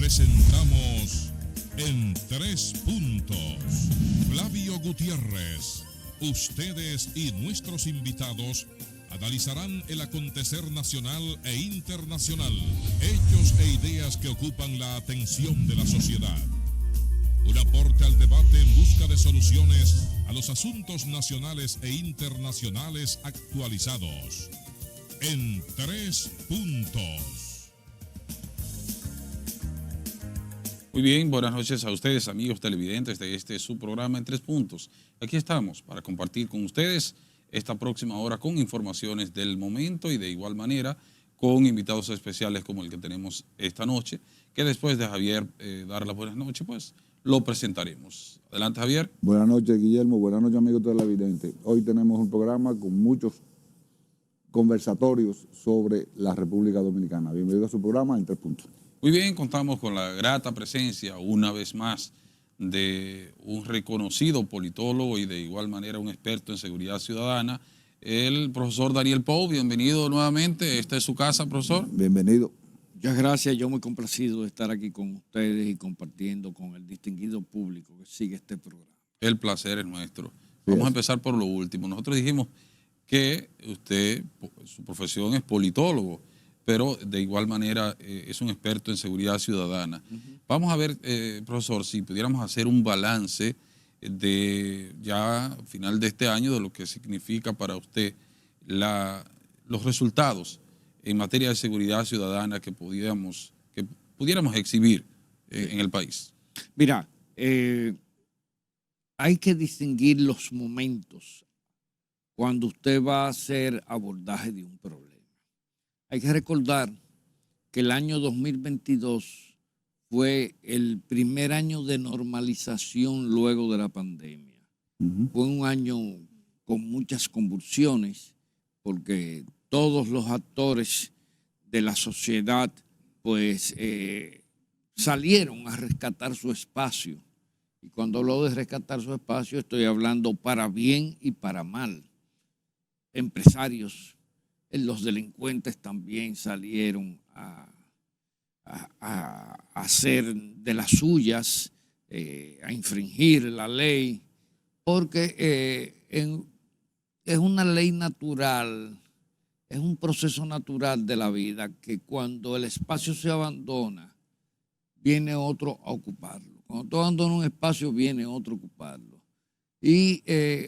presentamos En Tres Puntos. Flavio Gutiérrez. Ustedes y nuestros invitados analizarán el acontecer nacional e internacional, hechos e ideas que ocupan la atención de la sociedad. Un aporte al debate en busca de soluciones a los asuntos nacionales e internacionales actualizados. En Tres Puntos. Muy bien, buenas noches a ustedes, amigos televidentes de este su programa En Tres Puntos. Aquí estamos para compartir con ustedes esta próxima hora con informaciones del momento y de igual manera con invitados especiales como el que tenemos esta noche, que después de Javier dar las buenas noches, pues lo presentaremos. Adelante, Javier. Buenas noches, Guillermo. Buenas noches, amigos televidentes. Hoy tenemos un programa con muchos conversatorios sobre la República Dominicana. Bienvenido a su programa En Tres Puntos. Muy bien, contamos con la grata presencia una vez más de un reconocido politólogo y de igual manera un experto en seguridad ciudadana, el profesor Daniel Pou. Bienvenido nuevamente. Esta es su casa, profesor. Bienvenido. Muchas gracias. Yo muy complacido de estar aquí con ustedes y compartiendo con el distinguido público que sigue este programa. El placer es nuestro. Vamos a empezar por lo último. Nosotros dijimos que usted, su profesión es politólogo, pero de igual manera es un experto en seguridad ciudadana. Vamos a ver, profesor, si pudiéramos hacer un balance de ya a final de este año de lo que significa para usted los resultados en materia de seguridad ciudadana que pudiéramos exhibir en el país. Mira, hay que distinguir los momentos cuando usted va a hacer abordaje de un problema. Hay que recordar que el año 2022 fue el primer año de normalización luego de la pandemia. Fue un año con muchas convulsiones porque todos los actores de la sociedad pues salieron a rescatar su espacio. Y cuando hablo de rescatar su espacio estoy hablando para bien y para mal. Empresarios, los delincuentes también salieron a hacer de las suyas, a infringir la ley, porque es una ley natural, es un proceso natural de la vida que cuando el espacio se abandona, viene otro a ocuparlo. Cuando tú abandonas un espacio, viene otro a ocuparlo. Y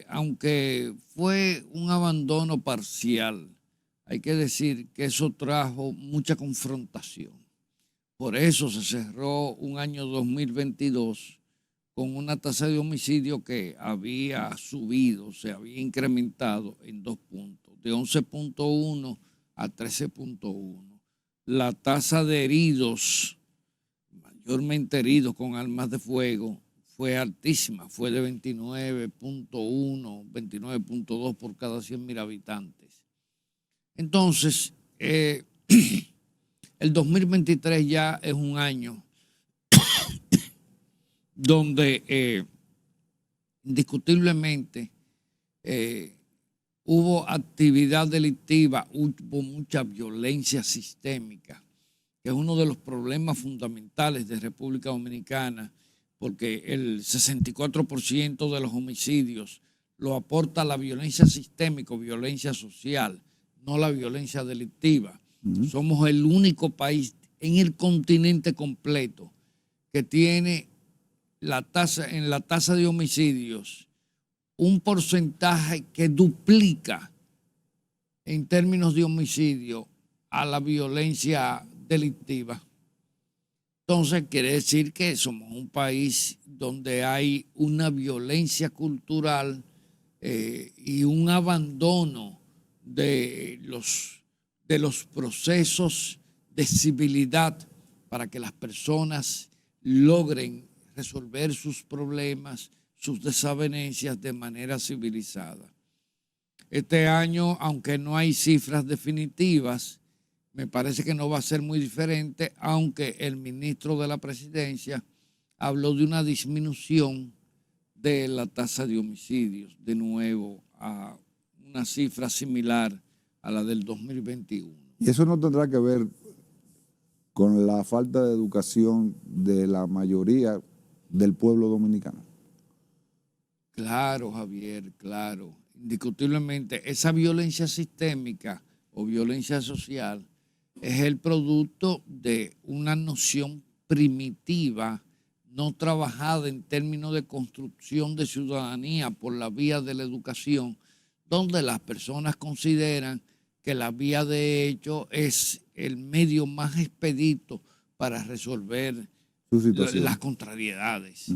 aunque fue un abandono parcial, hay que decir que eso trajo mucha confrontación. Por eso se cerró un año 2022 con una tasa de homicidio que había subido, se había incrementado en 2 puntos, de 11.1 a 13.1. La tasa de heridos, mayormente heridos con armas de fuego, fue altísima, fue de 29.1, 29.2 por cada 100,000 habitantes. Entonces, el 2023 ya es un año donde indiscutiblemente hubo actividad delictiva, hubo mucha violencia sistémica, que es uno de los problemas fundamentales de República Dominicana, porque el 64% de los homicidios lo aporta la violencia sistémica o violencia social, no la violencia delictiva. Somos el único país en el continente completo que tiene en la tasa de homicidios un porcentaje que duplica en términos de homicidio a la violencia delictiva. Entonces quiere decir que somos un país donde hay una violencia cultural y un abandono de los procesos de civilidad para que las personas logren resolver sus problemas, sus desavenencias de manera civilizada. Este año, aunque no hay cifras definitivas, me parece que no va a ser muy diferente, aunque el ministro de la Presidencia habló de una disminución de la tasa de homicidios, de nuevo a una cifra similar a la del 2021. Y eso no tendrá que ver con la falta de educación de la mayoría del pueblo dominicano? Claro, Javier, claro. Indiscutiblemente, esa violencia sistémica o violencia social es el producto de una noción primitiva, no trabajada en términos de construcción de ciudadanía por la vía de la educación, donde las personas consideran que la vía de hecho es el medio más expedito para resolver las contrariedades.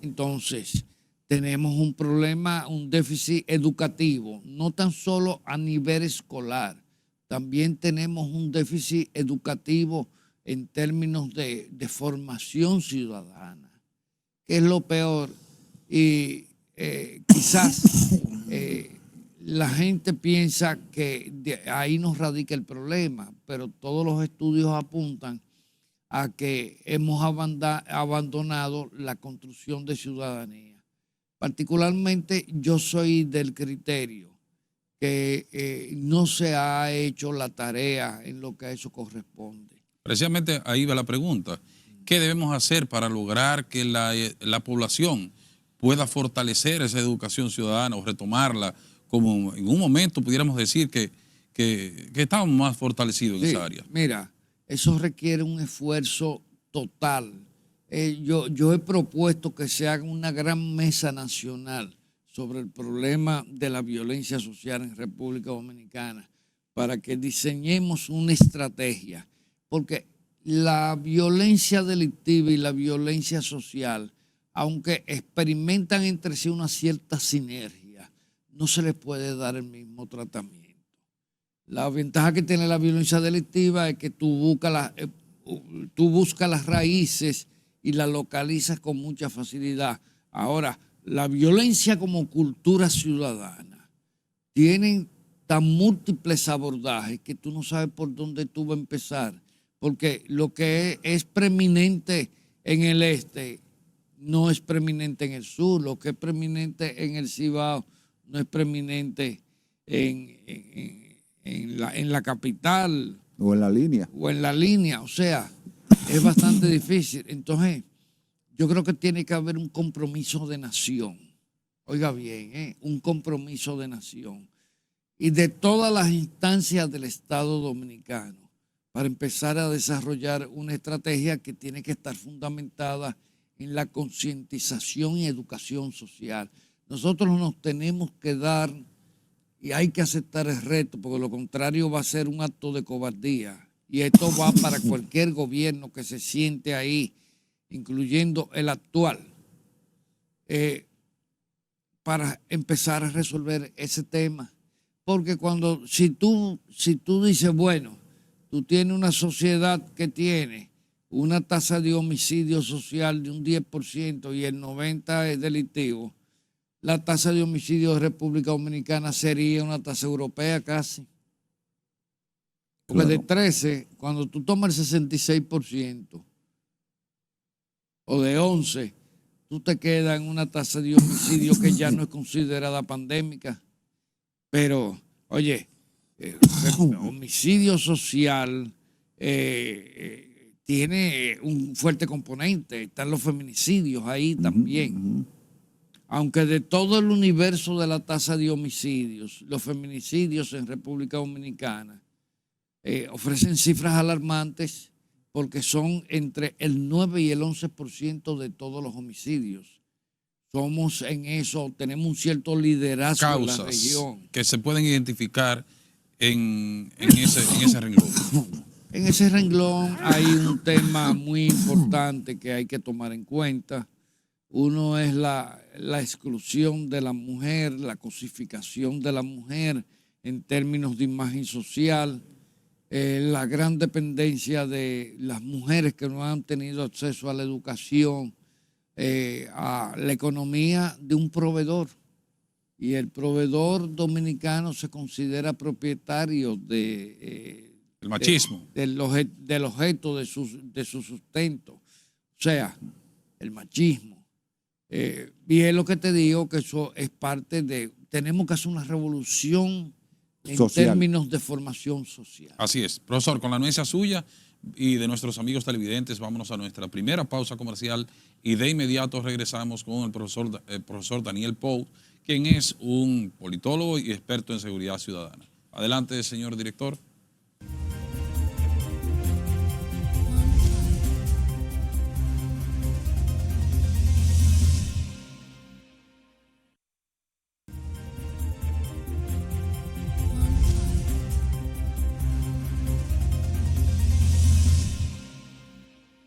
Entonces, tenemos un problema, un déficit educativo, no tan solo a nivel escolar, también tenemos un déficit educativo en términos de formación ciudadana, que es lo peor. Y quizás la gente piensa que de ahí nos radica el problema, pero todos los estudios apuntan a que hemos abandonado la construcción de ciudadanía. Particularmente yo soy del criterio que no se ha hecho la tarea en lo que a eso corresponde. Precisamente ahí va la pregunta. ¿Qué debemos hacer para lograr que la población pueda fortalecer esa educación ciudadana o retomarla, como en un momento pudiéramos decir que estamos más fortalecidos en esa área? Mira, eso requiere un esfuerzo total. Yo he propuesto que se haga una gran mesa nacional sobre el problema de la violencia social en República Dominicana para que diseñemos una estrategia, porque la violencia delictiva y la violencia social, aunque experimentan entre sí una cierta sinergia, no se les puede dar el mismo tratamiento. La ventaja que tiene la violencia delictiva es que tú buscas las raíces y las localizas con mucha facilidad. Ahora, la violencia como cultura ciudadana tienen tan múltiples abordajes que tú no sabes por dónde tú vas a empezar, porque lo que es preeminente en el este no es preeminente en el sur, lo que es preeminente en el Cibao no es preeminente en la capital. O en la línea. O sea, es bastante difícil. Entonces, yo creo que tiene que haber un compromiso de nación. Oiga bien, un compromiso de nación. Y de todas las instancias del Estado dominicano, para empezar a desarrollar una estrategia que tiene que estar fundamentada en la concientización y educación social. Nosotros nos tenemos que dar, y hay que aceptar el reto, porque lo contrario va a ser un acto de cobardía. Y esto va para cualquier gobierno que se siente ahí, incluyendo el actual, para empezar a resolver ese tema. Porque si tú dices, bueno, tú tienes una sociedad que tiene una tasa de homicidio social de un 10% y el 90% es delictivo, la tasa de homicidio de República Dominicana sería una tasa europea casi. Porque de 13, cuando tú tomas el 66%, o de 11, tú te quedas en una tasa de homicidio que ya no es considerada pandémica. Pero, oye, homicidio social tiene un fuerte componente. Están los feminicidios ahí también. Aunque de todo el universo de la tasa de homicidios, los feminicidios en República Dominicana ofrecen cifras alarmantes porque son entre el 9 y el 11% de todos los homicidios. Somos en eso, tenemos un cierto liderazgo causas en la región. Que se pueden identificar en ese renglón. En ese renglón hay un tema muy importante que hay que tomar en cuenta. Uno es la exclusión de la mujer, la cosificación de la mujer en términos de imagen social, la gran dependencia de las mujeres que no han tenido acceso a la educación, a la economía de un proveedor. Y el proveedor dominicano se considera propietario el machismo. Del objeto de su sustento. O sea, el machismo. Y es lo que te digo, que eso es parte de... Tenemos que hacer una revolución en términos de formación social. Así es. Profesor, con la anuencia suya, y de nuestros amigos televidentes, vámonos a nuestra primera pausa comercial y de inmediato regresamos con el profesor Daniel Pou, quien es un politólogo y experto en seguridad ciudadana. Adelante, señor director.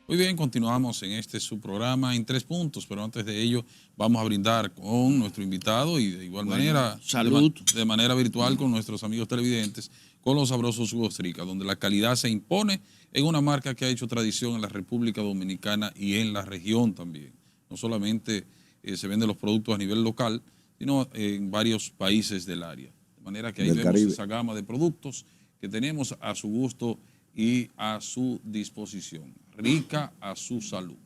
Muy bien, continuamos en este su programa en 3 puntos, pero antes de ello vamos a brindar con nuestro invitado y de igual manera, salud. De manera virtual con nuestros amigos televidentes, con los sabrosos jugos Trica, donde la calidad se impone en una marca que ha hecho tradición en la República Dominicana y en la región también. No solamente se venden los productos a nivel local, sino en varios países del área. De manera que ahí vemos esa gama de productos que tenemos a su gusto y a su disposición. Rica a su salud.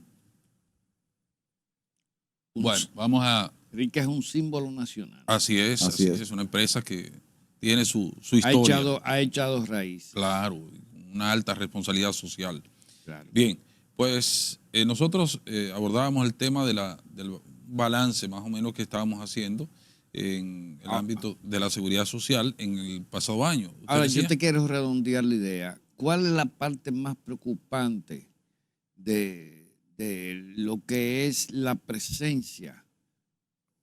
Bueno, vamos a... Rica es un símbolo nacional. Así es. Es una empresa que tiene su historia. Ha echado raíz. Claro, una alta responsabilidad social. Claro. Bien, pues nosotros abordábamos el tema del balance más o menos que estábamos haciendo en el ámbito de la seguridad social en el pasado año. Ahora, yo te quiero redondear la idea. ¿Cuál es la parte más preocupante de lo que es la presencia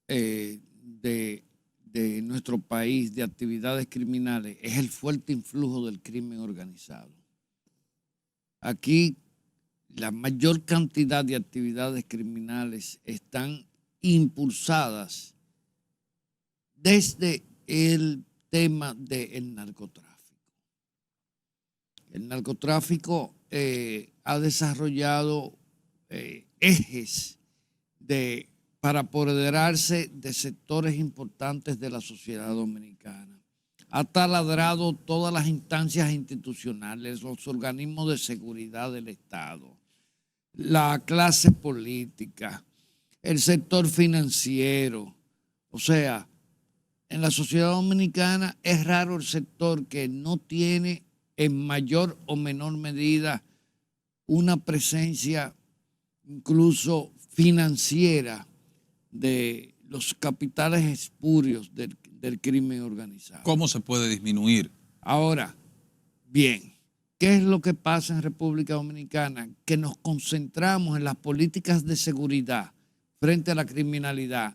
de nuestro país de actividades criminales? Es el fuerte influjo del crimen organizado. Aquí la mayor cantidad de actividades criminales están impulsadas desde el tema del narcotráfico. El narcotráfico ha desarrollado ejes para apoderarse de sectores importantes de la sociedad dominicana. Ha taladrado todas las instancias institucionales, los organismos de seguridad del Estado, la clase política, el sector financiero. O sea, en la sociedad dominicana es raro el sector que no tiene en mayor o menor medida una presencia incluso financiera de los capitales espurios del crimen organizado. ¿Cómo se puede disminuir? Ahora, bien, ¿qué es lo que pasa en República Dominicana? Que nos concentramos en las políticas de seguridad frente a la criminalidad.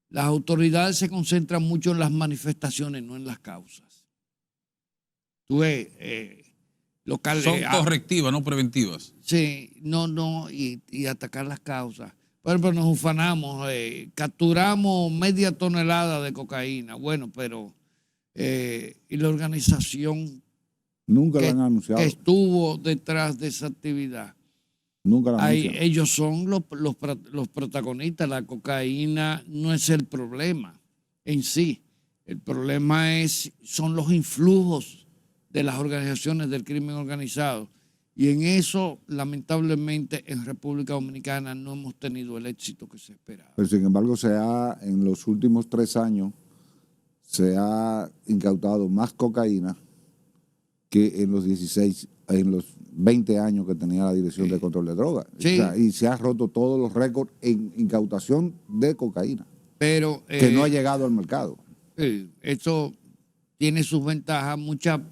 Las autoridades se concentran mucho en las manifestaciones, no en las causas. Tú ves, son correctivas, no preventivas. Sí, y atacar las causas. Por ejemplo, nos ufanamos, capturamos media tonelada de cocaína. Bueno, pero y la organización nunca la han anunciado, que estuvo detrás de esa actividad. Nunca la anuncian. Ellos son los protagonistas. La cocaína no es el problema en sí. El problema son los influjos de las organizaciones del crimen organizado. Y en eso, lamentablemente, en República Dominicana no hemos tenido el éxito que se esperaba. Pero sin embargo, en los últimos 3 años, se ha incautado más cocaína que en los 20 años que tenía la Dirección de Control de Drogas. Sí. O sea, y se ha roto todos los récords en incautación de cocaína, pero que no ha llegado al mercado. Esto tiene sus ventajas.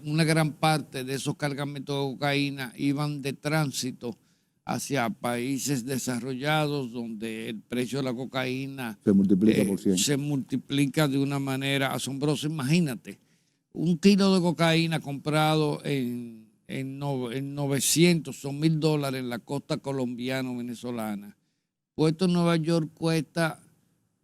Una gran parte de esos cargamentos de cocaína iban de tránsito hacia países desarrollados donde el precio de la cocaína se multiplica por 100. Se multiplica de una manera asombrosa. Imagínate, un kilo de cocaína comprado en 900 o $1,000 en la costa colombiana o venezolana. Puesto en Nueva York cuesta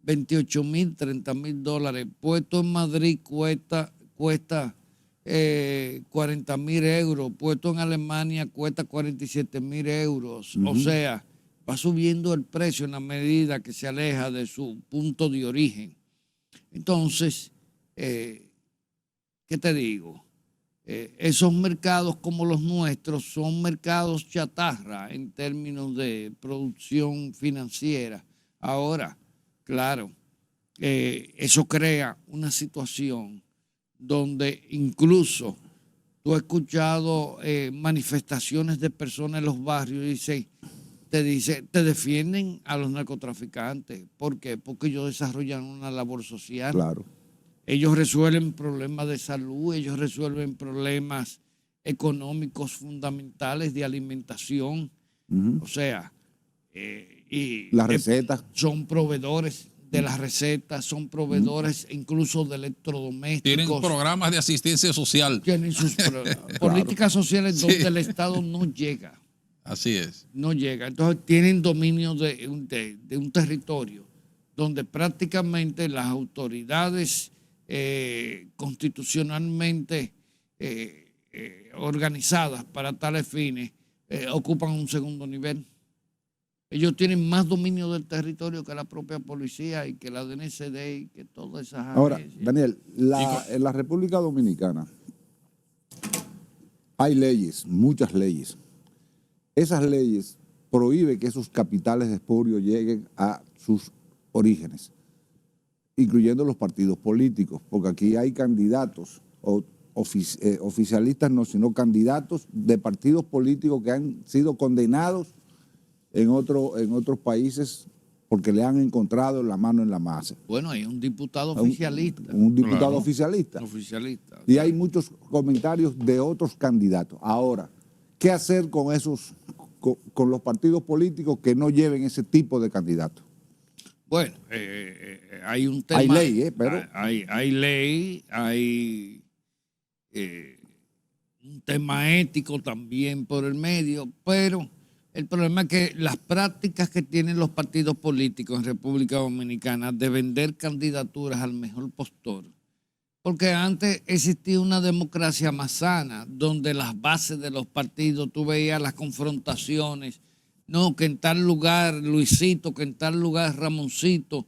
$28,000, $30,000. Puesto en Madrid cuesta 40,000 euros. Puesto en Alemania cuesta 47,000 euros. O sea, va subiendo el precio en la medida que se aleja de su punto de origen. Entonces, ¿qué te digo? Esos mercados como los nuestros son mercados chatarra en términos de producción financiera. Ahora, claro, eso crea una situación donde incluso Tú has escuchado manifestaciones de personas en los barrios y te defienden a los narcotraficantes. ¿Por qué? Porque ellos desarrollan una labor social. Claro. Ellos resuelven problemas de salud, ellos resuelven problemas económicos fundamentales de alimentación. O sea, y Las recetas. son proveedores de las recetas, son proveedores incluso de electrodomésticos. Tienen programas de asistencia social. Tienen sus políticas sociales donde el Estado no llega. Así es. No llega. Entonces tienen dominio de un territorio donde prácticamente las autoridades constitucionalmente organizadas para tales fines ocupan un segundo nivel. Ellos tienen más dominio del territorio que la propia policía y que la DNCD y que todas esas Ahora, agencias. Daniel, en la República Dominicana hay leyes, muchas leyes. Esas leyes prohíben que esos capitales de expolio lleguen a sus orígenes, incluyendo los partidos políticos, porque aquí hay candidatos, oficialistas no, sino candidatos de partidos políticos que han sido condenados en otros países porque le han encontrado la mano en la masa. Bueno, hay un diputado oficialista. Un diputado oficialista. Oficialista. Y hay muchos comentarios de otros candidatos. Ahora, ¿qué hacer con con los partidos políticos que no lleven ese tipo de candidatos? Bueno, hay un tema. Hay ley, pero... Hay ley, hay un tema ético también por el medio, pero el problema es que las prácticas que tienen los partidos políticos en República Dominicana de vender candidaturas al mejor postor, porque antes existía una democracia más sana, donde las bases de los partidos, tú veías las confrontaciones, no, que en tal lugar Luisito, que en tal lugar Ramoncito,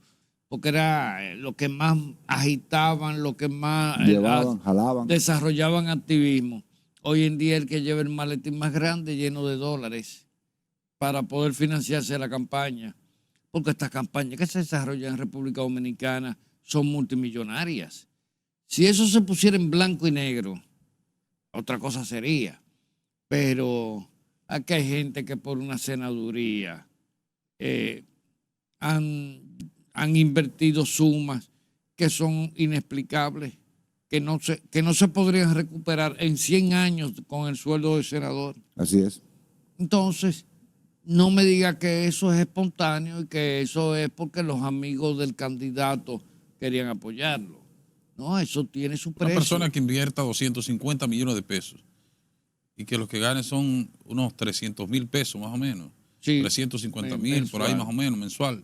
porque era lo que más agitaban, lo que más llevaban, jalaban. Desarrollaban activismo. Hoy en día el que lleva el maletín más grande lleno de dólares para poder financiarse la campaña, porque estas campañas que se desarrollan en República Dominicana son multimillonarias. Si eso se pusiera en blanco y negro, otra cosa sería. Pero aquí hay gente que por una senaduría han invertido sumas que son inexplicables, que no se podrían recuperar en 100 años con el sueldo de senador. Así es. Entonces, no me diga que eso es espontáneo y que eso es porque los amigos del candidato querían apoyarlo. No, eso tiene su precio. Una persona que invierta 250 millones de pesos y que los que ganen son unos 300,000 pesos más o menos, sí, 350,000 por ahí más o menos mensual.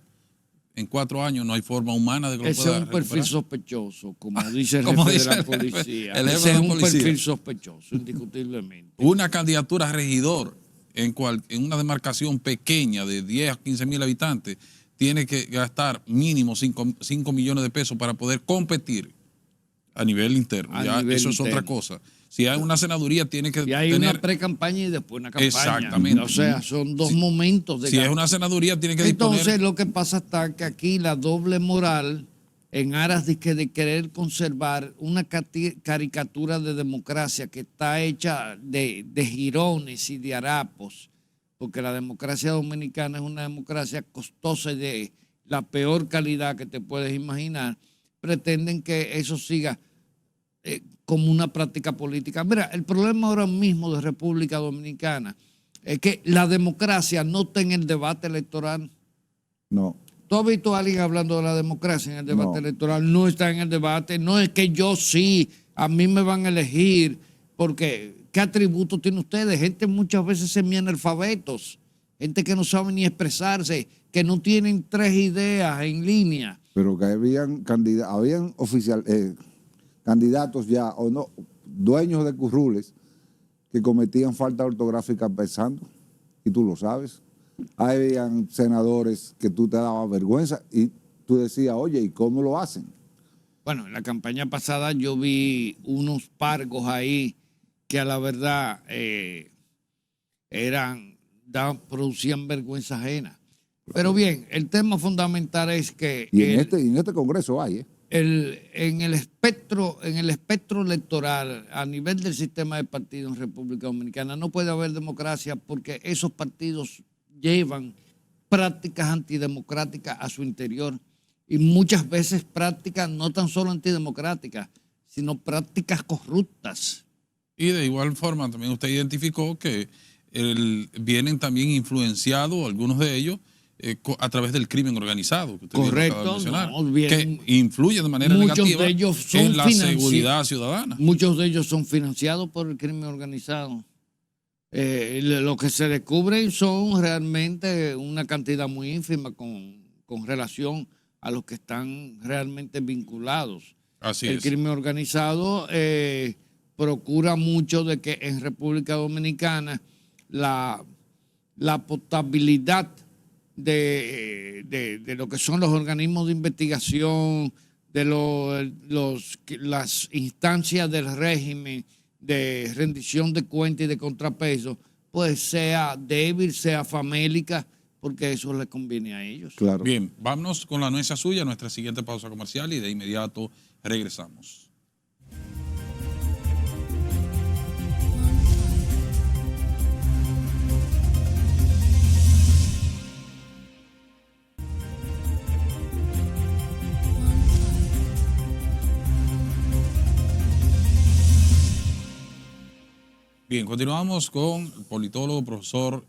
En 4 años no hay forma humana de que lo ese pueda es un perfil recuperar. sospechoso, como dice el Como jefe dice de la el jefe, policía. el jefe Ese de es la un policía. perfil sospechoso, indiscutiblemente. Una candidatura a regidor en una demarcación pequeña de 10 a 15,000 habitantes tiene que gastar mínimo 5 millones de pesos para poder competir a nivel interno. Eso es otra cosa. Si hay una senaduría, tiene que y hay tener una pre-campaña y después una campaña. Exactamente. O sea, son dos momentos de Si es una senaduría, tiene que Entonces, disponer. lo que pasa está que aquí la doble moral, en aras de querer conservar una caricatura de democracia que está hecha de jirones y de harapos, porque la democracia dominicana es una democracia costosa y de la peor calidad que te puedes imaginar, pretenden que eso siga como una práctica política. Mira, el problema ahora mismo de República Dominicana es que la democracia no está en el debate electoral. No. ¿Tú has visto a alguien hablando de la democracia en el debate No. electoral? No está en el debate. No es que yo sí, a mí me van a elegir, porque ¿qué atributos tienen ustedes? Gente muchas veces semianalfabetos, gente que no sabe ni expresarse, que no tienen 3 ideas en línea. Pero que habían candidatos ya, o no, dueños de currules que cometían falta ortográfica pensando, y tú lo sabes. Habían senadores que tú te dabas vergüenza y tú decías, oye, ¿y cómo lo hacen? Bueno, en la campaña pasada yo vi unos pargos ahí que a la verdad producían vergüenza ajena. Pero bien, el tema fundamental es que... Y en este Congreso hay, en el espectro electoral, a nivel del sistema de partidos en República Dominicana, no puede haber democracia porque esos partidos llevan prácticas antidemocráticas a su interior y muchas veces prácticas no tan solo antidemocráticas, sino prácticas corruptas. Y de igual forma también usted identificó que vienen también influenciados, algunos de ellos, a través del crimen organizado, que usted correcto, acaba de mencionar, no, bien, que influye de manera negativa de ellos son en la seguridad ciudadana. Muchos de ellos son financiados por el crimen organizado. Lo que se descubren son realmente una cantidad muy ínfima con relación a los que están realmente vinculados. Así el es. crimen organizado procura mucho de que en República Dominicana la potabilidad de lo que son los organismos de investigación, de las instancias del régimen de rendición de cuentas y de contrapeso, pues sea débil, sea famélica, porque eso le conviene a ellos. Claro. Bien, vámonos con la anuencia suya, nuestra siguiente pausa comercial y de inmediato regresamos. Bien, continuamos con el politólogo, profesor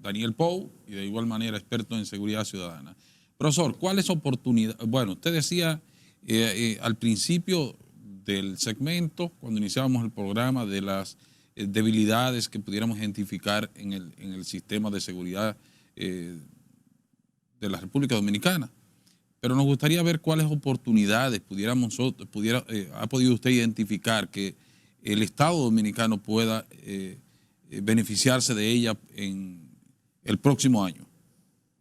Daniel Pou, y de igual manera experto en seguridad ciudadana. Profesor, ¿cuáles oportunidades? Bueno, usted decía al principio del segmento, cuando iniciábamos el programa, de las debilidades que pudiéramos identificar en el sistema de seguridad de la República Dominicana. Pero nos gustaría ver cuáles oportunidades ha podido usted identificar que el Estado dominicano pueda beneficiarse de ella en el próximo año.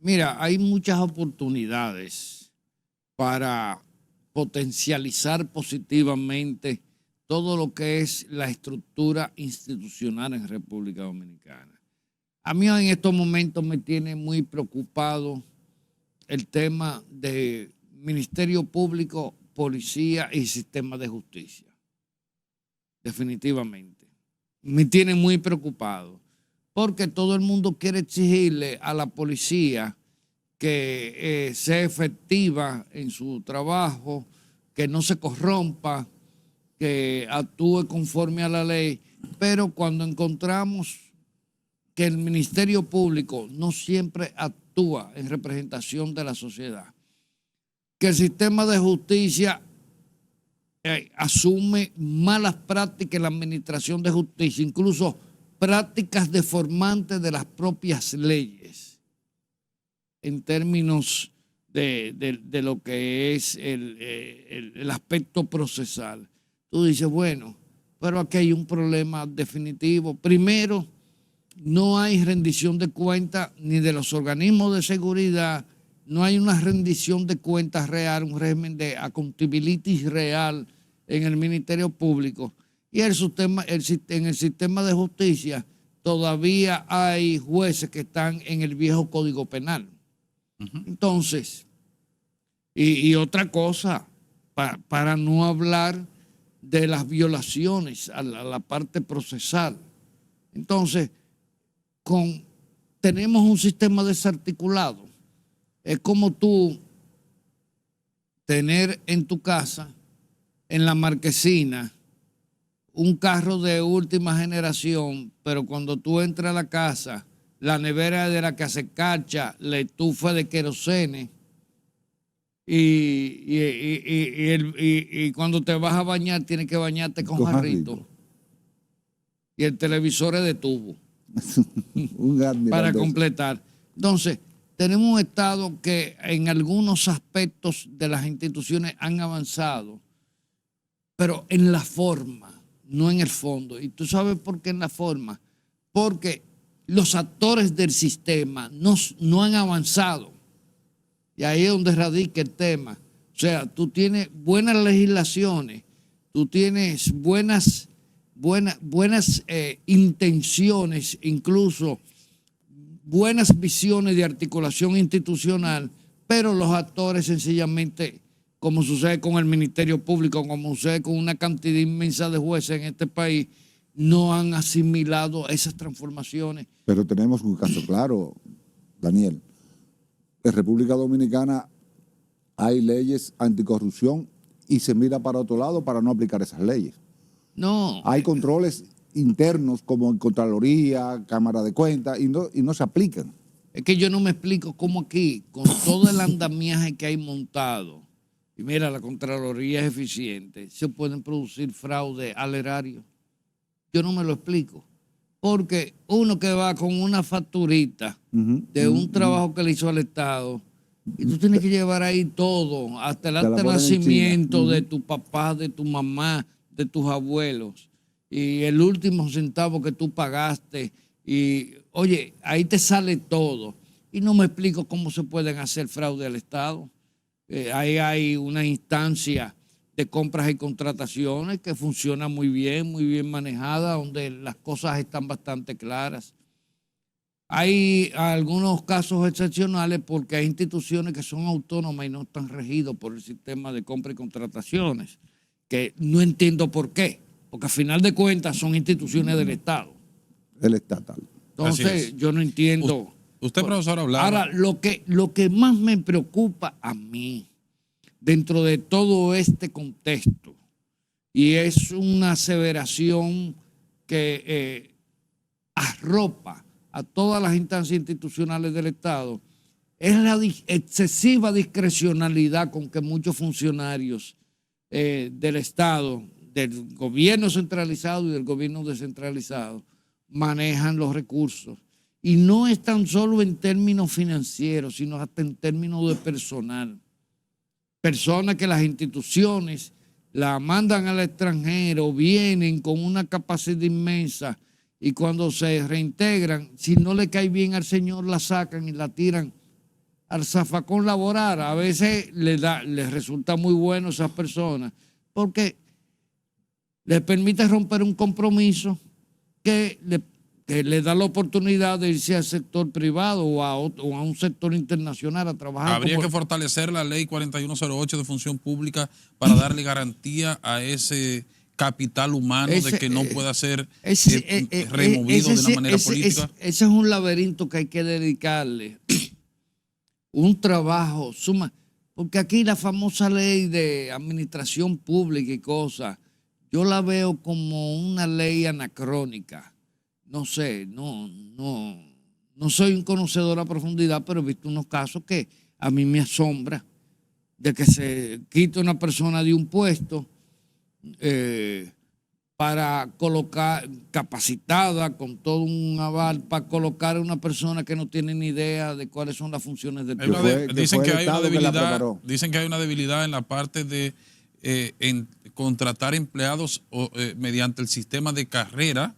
Mira, hay muchas oportunidades para potencializar positivamente todo lo que es la estructura institucional en República Dominicana. A mí en estos momentos me tiene muy preocupado el tema de Ministerio Público, Policía y Sistema de Justicia. Definitivamente. Me tiene muy preocupado porque todo el mundo quiere exigirle a la policía que sea efectiva en su trabajo, que no se corrompa, que actúe conforme a la ley, pero cuando encontramos que el Ministerio Público no siempre actúa en representación de la sociedad, que el sistema de justicia asume malas prácticas en la administración de justicia, incluso prácticas deformantes de las propias leyes, en términos de lo que es el aspecto procesal. Tú dices, bueno, pero aquí hay un problema definitivo. Primero, no hay rendición de cuentas ni de los organismos de seguridad, no hay una rendición de cuentas real, un régimen de accountability real en el Ministerio Público. Y en el sistema de justicia todavía hay jueces que están en el viejo Código Penal. Entonces, y otra cosa, para no hablar de las violaciones a la parte procesal. Entonces, tenemos un sistema desarticulado. Es como tú tener en tu casa, en la marquesina, un carro de última generación, pero cuando tú entras a la casa, la nevera de la que se cacha, la estufa de querosene, y cuando te vas a bañar, tienes que bañarte con jarrito. Y el televisor es de tubo. Para completar. Entonces, tenemos un Estado que en algunos aspectos de las instituciones han avanzado, pero en la forma, no en el fondo. ¿Y tú sabes por qué en la forma? Porque los actores del sistema no han avanzado. Y ahí es donde radica el tema. O sea, tú tienes buenas legislaciones, tú tienes buenas intenciones, incluso buenas visiones de articulación institucional, pero los actores sencillamente como sucede con el Ministerio Público, como sucede con una cantidad inmensa de jueces en este país, no han asimilado esas transformaciones. Pero tenemos un caso claro, Daniel. En República Dominicana hay leyes anticorrupción y se mira para otro lado para no aplicar esas leyes. No. Hay controles internos como en Contraloría, Cámara de Cuentas, y no se aplican. Es que yo no me explico cómo aquí, con todo el andamiaje que hay montado, y mira, la Contraloría es eficiente, se pueden producir fraude al erario. Yo no me lo explico. Porque uno que va con una facturita de un trabajo que le hizo al Estado, y tú tienes que llevar ahí todo, hasta el acta de nacimiento de tu papá, de tu mamá, de tus abuelos, y el último centavo que tú pagaste, y oye, ahí te sale todo. Y no me explico cómo se pueden hacer fraude al Estado. Ahí hay una instancia de compras y contrataciones que funciona muy bien manejada, donde las cosas están bastante claras. Hay algunos casos excepcionales porque hay instituciones que son autónomas y no están regidos por el sistema de compra y contrataciones, que no entiendo por qué, porque al final de cuentas son instituciones del Estado. El estatal. Entonces, yo no entiendo. Usted, profesor, hablaba. Ahora, lo que más me preocupa a mí, dentro de todo este contexto, y es una aseveración que arropa a todas las instancias institucionales del Estado, es la excesiva discrecionalidad con que muchos funcionarios del Estado, del gobierno centralizado y del gobierno descentralizado, manejan los recursos. Y no es tan solo en términos financieros, sino hasta en términos de personal. Personas que las instituciones la mandan al extranjero, vienen con una capacidad inmensa y cuando se reintegran, si no le cae bien al señor, la sacan y la tiran al zafacón laboral. A veces les resulta muy bueno a esas personas porque les permite romper un compromiso que le da la oportunidad de irse al sector privado o a un sector internacional a trabajar. Habría que fortalecer la ley 4108 de función pública para darle garantía a ese capital humano de que no pueda ser removido de una manera política. Ese es un laberinto que hay que dedicarle un trabajo suma, porque aquí la famosa ley de administración pública y cosas, yo la veo como una ley anacrónica. No sé, no soy un conocedor a profundidad, pero he visto unos casos que a mí me asombra de que se quite una persona de un puesto para colocar, capacitada con todo un aval, para colocar a una persona que no tiene ni idea de cuáles son las funciones del puesto. Dicen que hay una debilidad en la parte de en contratar empleados mediante el sistema de carrera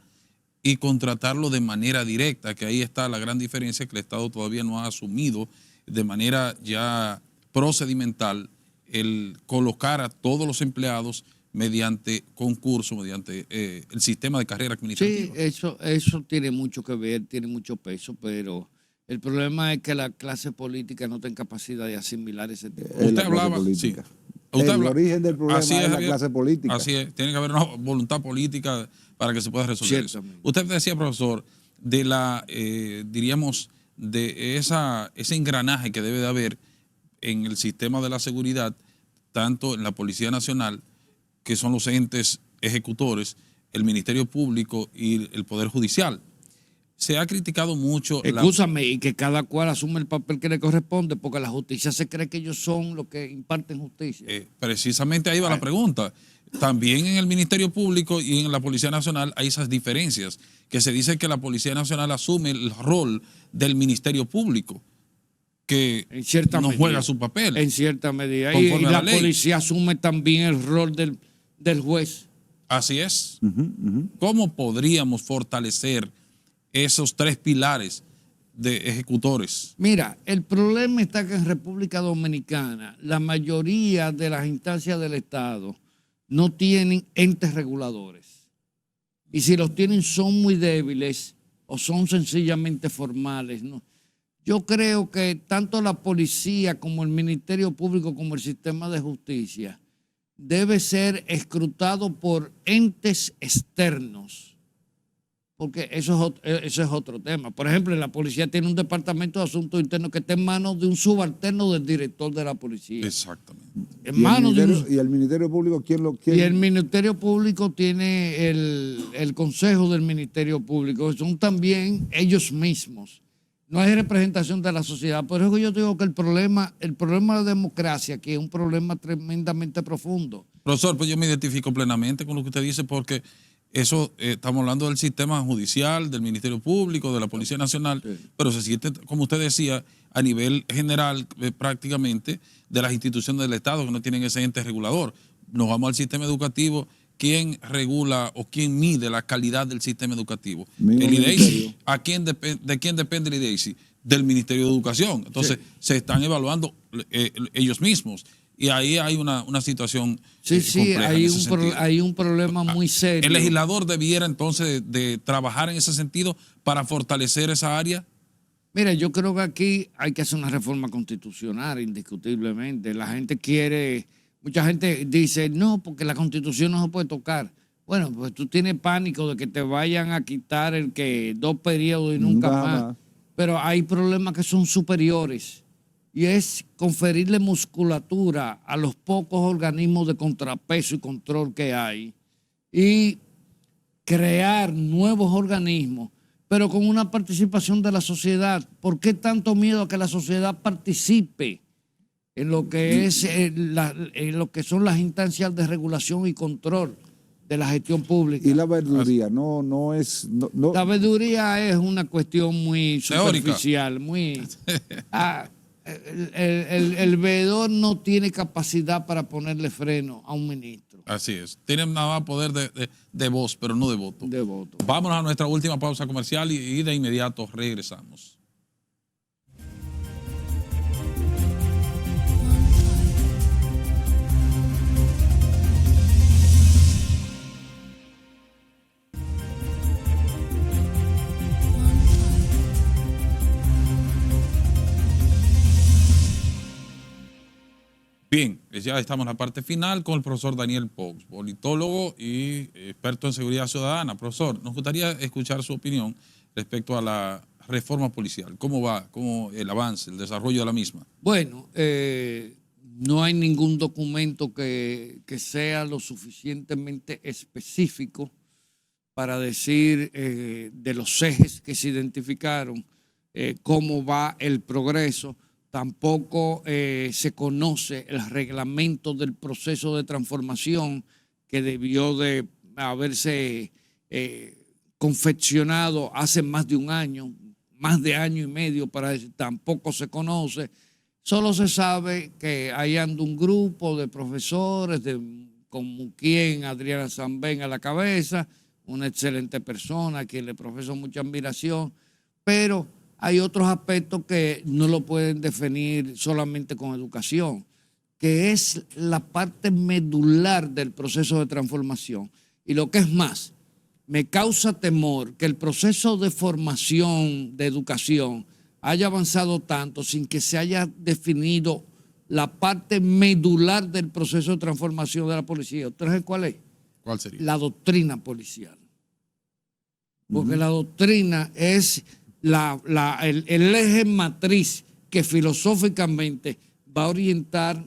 y contratarlo de manera directa, que ahí está la gran diferencia, que el Estado todavía no ha asumido de manera ya procedimental el colocar a todos los empleados mediante concurso, mediante el sistema de carrera administrativa. Sí, eso tiene mucho que ver, tiene mucho peso, pero el problema es que la clase política no tiene capacidad de asimilar ese tipo. Usted hablaba, sí. El origen del problema es la clase política. Así es, tiene que haber una voluntad política para que se pueda resolver eso. Usted decía, profesor, de diríamos, de ese engranaje que debe de haber en el sistema de la seguridad, tanto en la Policía Nacional, que son los entes ejecutores, el Ministerio Público y el Poder Judicial. Se ha criticado mucho. Escúchame, y que cada cual asume el papel que le corresponde, porque la justicia se cree que ellos son los que imparten justicia. Precisamente ahí va la pregunta. También en el Ministerio Público y en la Policía Nacional hay esas diferencias, que se dice que la Policía Nacional asume el rol del Ministerio Público, que no juega su papel. En cierta medida. Y la policía asume también el rol del juez. Así es. ¿Cómo podríamos fortalecer esos tres pilares de ejecutores? Mira, el problema está que en República Dominicana la mayoría de las instancias del Estado no tienen entes reguladores. Y si los tienen son muy débiles o son sencillamente formales, ¿no? Yo creo que tanto la policía como el Ministerio Público como el sistema de justicia debe ser escrutado por entes externos, porque eso es otro tema. Por ejemplo, la policía tiene un departamento de asuntos internos que está en manos de un subalterno del director de la policía. Exactamente. En manos ¿Y el Ministerio Público quién lo quiere? Y el Ministerio Público tiene el Consejo del Ministerio Público, son también ellos mismos. No hay representación de la sociedad. Por eso yo digo que el problema de la democracia, que es un problema tremendamente profundo. Profesor, pues yo me identifico plenamente con lo que usted dice, porque eso, estamos hablando del sistema judicial, del Ministerio Público, de la Policía Nacional, sí, pero se siente, como usted decía, a nivel general prácticamente de las instituciones del Estado que no tienen ese ente regulador. Nos vamos al sistema educativo. ¿Quién regula o quién mide la calidad del sistema educativo? El IDEICI. ¿De quién depende el IDEICI? Del Ministerio de Educación. Entonces, sí, se están evaluando ellos mismos. Y ahí hay una situación compleja. Hay un problema muy serio. ¿El legislador debiera entonces de trabajar en ese sentido para fortalecer esa área? Mira, yo creo que aquí hay que hacer una reforma constitucional, indiscutiblemente. La gente quiere... Mucha gente dice, no, porque la Constitución no se puede tocar. Bueno, pues tú tienes pánico de que te vayan a quitar 2 periodos y nunca más. Pero hay problemas que son superiores. Y es conferirle musculatura a los pocos organismos de contrapeso y control que hay. Y crear nuevos organismos, pero con una participación de la sociedad. ¿Por qué tanto miedo a que la sociedad participe en lo que en lo que son las instancias de regulación y control de la gestión pública? Y la verduría no es... No. La verduría es una cuestión muy superficial, muy... el veedor no tiene capacidad para ponerle freno a un ministro. Así es. Tiene nada más poder de voz, pero no de voto. De voto. Vámonos a nuestra última pausa comercial y de inmediato regresamos. Bien, ya estamos en la parte final con el profesor Daniel Pous, politólogo y experto en seguridad ciudadana. Profesor, nos gustaría escuchar su opinión respecto a la reforma policial. ¿Cómo va? ¿Cómo el avance, el desarrollo de la misma? Bueno, no hay ningún documento que sea lo suficientemente específico para decir de los ejes que se identificaron, cómo va el progreso. Tampoco se conoce el reglamento del proceso de transformación que debió de haberse confeccionado hace más de un año, más de año y medio, tampoco se conoce. Solo se sabe que ahí anda un grupo de profesores, como quien Adriana Zambén a la cabeza, una excelente persona a quien le profeso mucha admiración, pero hay otros aspectos que no lo pueden definir solamente con educación, que es la parte medular del proceso de transformación. Y lo que es más, me causa temor que el proceso de formación, de educación, haya avanzado tanto sin que se haya definido la parte medular del proceso de transformación de la policía. ¿Usted sabe cuál es? ¿Cuál sería? La doctrina policial. Porque la doctrina es el eje matriz que filosóficamente va a orientar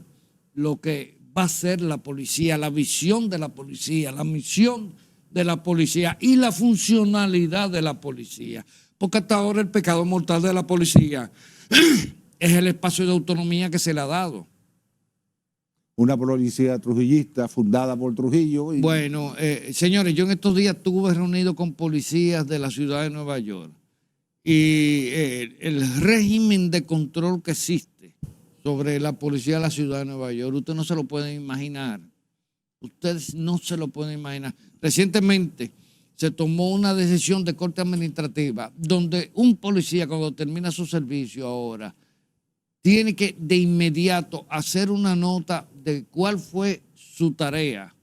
lo que va a ser la policía, la visión de la policía, la misión de la policía y la funcionalidad de la policía. Porque hasta ahora el pecado mortal de la policía es el espacio de autonomía que se le ha dado. Una policía trujillista fundada por Trujillo. Bueno, señores, yo en estos días estuve reunido con policías de la ciudad de Nueva York. Y el régimen de control que existe sobre la policía de la ciudad de Nueva York, ustedes no se lo pueden imaginar. Ustedes no se lo pueden imaginar. Recientemente se tomó una decisión de corte administrativa donde un policía cuando termina su servicio ahora tiene que de inmediato hacer una nota de cuál fue su tarea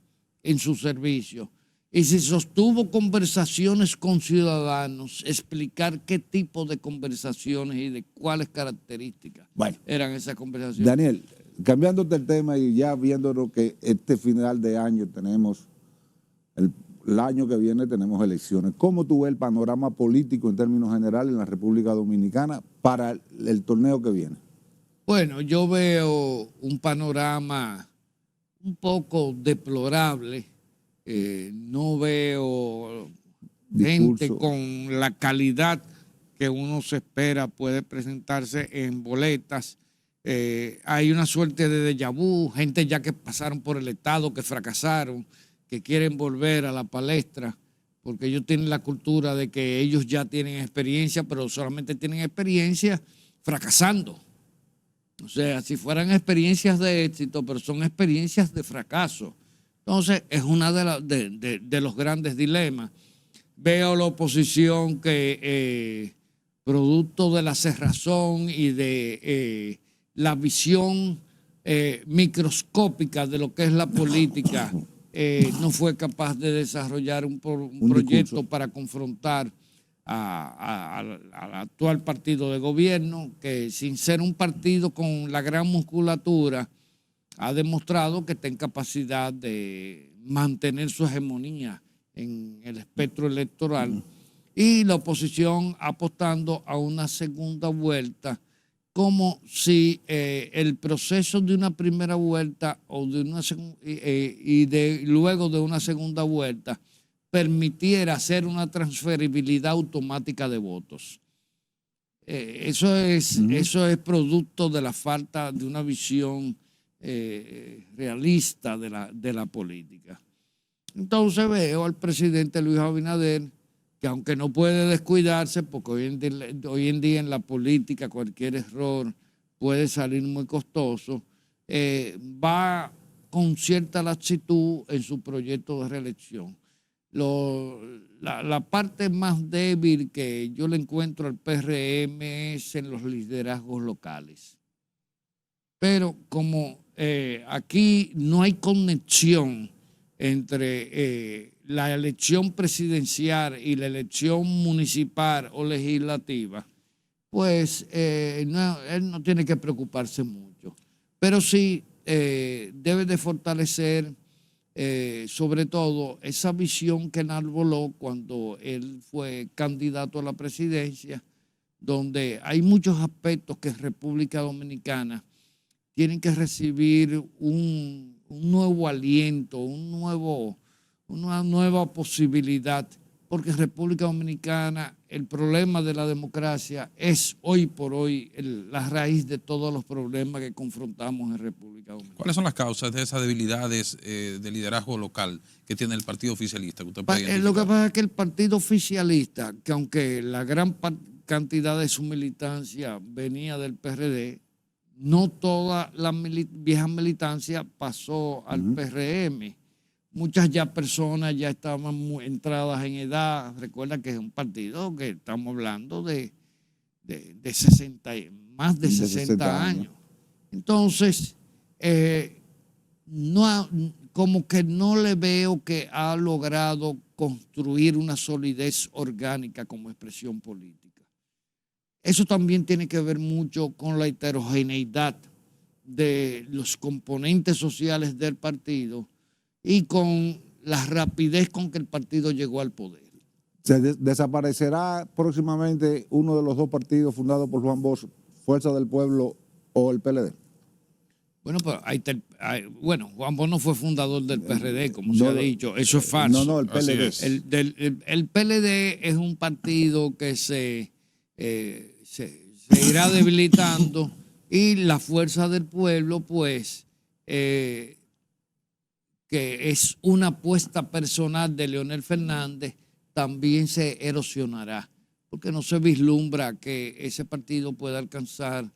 en su servicio. Y si sostuvo conversaciones con ciudadanos, explicar qué tipo de conversaciones y de cuáles características eran esas conversaciones. Daniel, cambiándote el tema y ya viéndolo que este final de año tenemos, el año que viene tenemos elecciones. ¿Cómo tú ves el panorama político en términos generales en la República Dominicana para el torneo que viene? Bueno, yo veo un panorama un poco deplorable. No veo gente con la calidad que uno se espera puede presentarse en boletas. Hay una suerte de déjà vu, gente ya que pasaron por el Estado, que fracasaron, que quieren volver a la palestra, porque ellos tienen la cultura de que ellos ya tienen experiencia, pero solamente tienen experiencia fracasando. O sea, si fueran experiencias de éxito, pero son experiencias de fracaso. Entonces, es uno de los grandes dilemas. Veo la oposición que, producto de la cerrazón y de la visión microscópica de lo que es la política, no fue capaz de desarrollar un proyecto para confrontar al actual partido de gobierno, que sin ser un partido con la gran musculatura, ha demostrado que está en capacidad de mantener su hegemonía en el espectro electoral, y la oposición apostando a una segunda vuelta, como si el proceso de una primera vuelta o de una luego de una segunda vuelta permitiera hacer una transferibilidad automática de votos. Eso es producto de la falta de una visión realista de la política. Entonces veo al presidente Luis Abinader que, aunque no puede descuidarse, porque hoy en día en la política cualquier error puede salir muy costoso, va con cierta laxitud en su proyecto de reelección. La parte más débil que yo le encuentro al PRM es en los liderazgos locales. Pero como aquí no hay conexión entre la elección presidencial y la elección municipal o legislativa, pues él no tiene que preocuparse mucho. Pero sí debe de fortalecer sobre todo esa visión que enarboló cuando él fue candidato a la presidencia, donde hay muchos aspectos que en República Dominicana tienen que recibir un nuevo aliento, una nueva posibilidad, porque en República Dominicana el problema de la democracia es hoy por hoy la raíz de todos los problemas que confrontamos en República Dominicana. ¿Cuáles son las causas de esas debilidades de liderazgo local que tiene el partido oficialista? Lo que pasa es que el partido oficialista, que aunque la gran cantidad de su militancia venía del PRD, no toda la vieja militancia pasó al PRM. Muchas personas ya estaban muy entradas en edad. Recuerda que es un partido que estamos hablando de 60, más de 60 años. Entonces, como que no le veo que ha logrado construir una solidez orgánica como expresión política. Eso también tiene que ver mucho con la heterogeneidad de los componentes sociales del partido y con la rapidez con que el partido llegó al poder. ¿Se desaparecerá próximamente uno de los dos partidos fundados por Juan Bosch, Fuerza del Pueblo o el PLD? Bueno, pero Juan Bosch no fue fundador del PRD, como se ha dicho. Eso es falso. No, el PLD. El PLD es un partido que se irá debilitando, y la Fuerza del Pueblo, pues, que es una apuesta personal de Leonel Fernández, también se erosionará, porque no se vislumbra que ese partido pueda alcanzar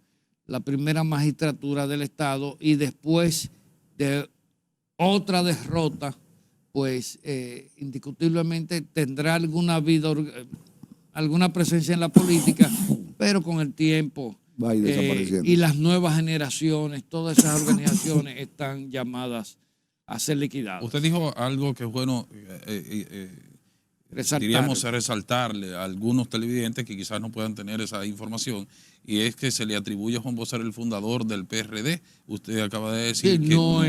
la primera magistratura del Estado, y después de otra derrota, pues indiscutiblemente tendrá alguna vida, alguna presencia en la política, pero con el tiempo va a ir desapareciendo. Y las nuevas generaciones, todas esas organizaciones están llamadas a ser liquidados. Usted dijo algo que es bueno, diríamos, resaltarle a algunos televidentes que quizás no puedan tener esa información, y es que se le atribuye a Juan Bosch ser el fundador del PRD. Usted acaba de decir Sí, que ¿cómo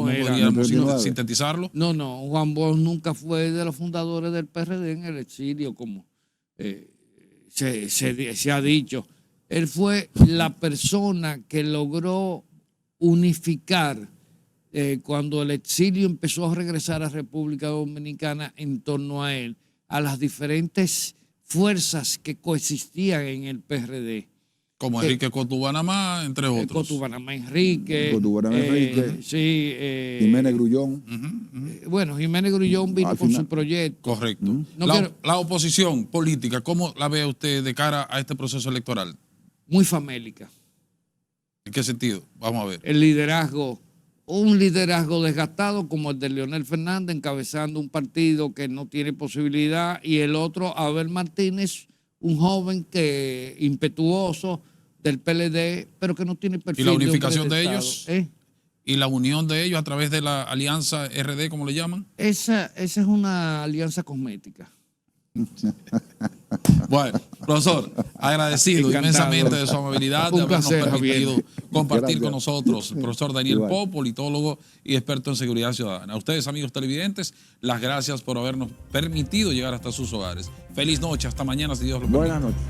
podríamos sintetizarlo? No, Juan Bosch nunca fue de los fundadores del PRD en el exilio, como se ha dicho. Él fue la persona que logró unificar cuando el exilio empezó a regresar a República Dominicana en torno a él, a las diferentes fuerzas que coexistían en el PRD. Como Enrique Cotubanamá, entre otros. Cotubanamá Enrique. Sí. Jiménez Grullón. Bueno, Jiménez Grullón vino con su proyecto. Correcto. La oposición política, ¿cómo la ve usted de cara a este proceso electoral? Muy famélica. ¿En qué sentido? Vamos a ver. El liderazgo, un liderazgo desgastado como el de Leonel Fernández, encabezando un partido que no tiene posibilidad, y el otro, Abel Martínez, un joven impetuoso del PLD, pero que no tiene perfil. ¿Y la unificación de Estado, ellos? ¿Y la unión de ellos a través de la alianza RD, como le llaman? Esa es una alianza cosmética. Bueno, profesor, agradecido inmensamente de su amabilidad, de habernos permitido compartir con nosotros. El profesor Daniel Poe, politólogo y experto en seguridad ciudadana. A ustedes, amigos televidentes, las gracias por habernos permitido llegar hasta sus hogares. Feliz noche, hasta mañana, si Dios lo permite. Buenas noches.